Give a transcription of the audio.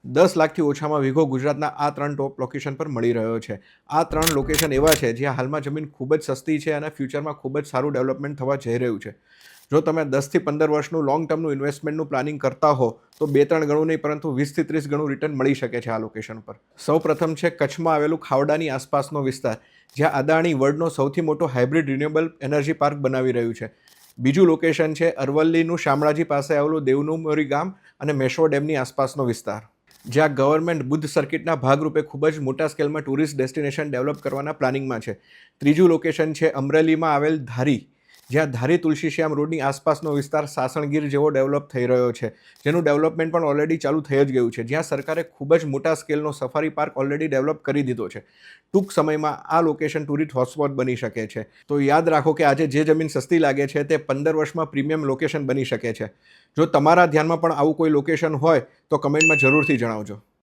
10 લાખથી ઓછામાં વીઘો ગુજરાતના આ 3 ટોપ લોકેશન પર મળી રહ્યો છે. આ 3 લોકેશન એવા છે જ્યાં હાલમાં જમીન ખૂબ જ સસ્તી છે અને ફ્યુચરમાં ખૂબ જ સારું ડેવલપમેન્ટ થવા જઈ રહ્યું છે. જો તમે 10થી 15 વર્ષનું લોંગ ટર્મનું ઇન્વેસ્ટમેન્ટનું પ્લાનિંગ કરતા હો તો 2-3 ગણું નહીં પરંતુ 20થી 30 ગણું રિટર્ન મળી શકે છે આ લોકેશન પર. સૌપ્રથમ છે કચ્છમાં આવેલું ખાવડાની આસપાસનો વિસ્તાર, જ્યાં અદાણી વર્લ્ડનો સૌથી મોટો હાઇબ્રિડ રિન્યુએબલ એનર્જી પાર્ક બનાવી રહ્યું છે. બીજું લોકેશન છે અરવલ્લીનું શામળાજી પાસે આવેલું દેવનુમોરી ગામ અને મેશ્વો ડેમની આસપાસનો વિસ્તાર, જ્યાં ગવર્મેન્ટ બુદ્ધ સર્કિટના ભાગરૂપે ખૂબ જ મોટા સ્કેલમાં ટુરિસ્ટ ડેસ્ટિનેશન ડેવલપ કરવાના પ્લાનિંગમાં છે. ત્રીજું લોકેશન છે અમરેલીમાં આવેલ ધારી, જ્યાં ધારી તુલસીશ્યામ રોડની આસપાસનો વિસ્તાર સાસણગીર જેવો ડેવલપ થઈ રહ્યો છે, જેનું ડેવલપમેન્ટ પણ ઓલરેડી ચાલુ થઈ જ ગયું છે, જ્યાં સરકારે ખૂબ જ મોટા સ્કેલનો સફારી પાર્ક ઓલરેડી ડેવલપ કરી દીધો છે. ટૂંક સમયમાં આ લોકેશન ટુરિસ્ટ હોટસ્પોટ બની શકે છે. તો યાદ રાખો કે આજે જે જમીન સસ્તી લાગે છે તે 15 વર્ષમાં પ્રીમિયમ લોકેશન બની શકે છે. જો તમારા ધ્યાનમાં પણ આવું કોઈ લોકેશન હોય તો કમેન્ટમાં જરૂરથી જણાવજો.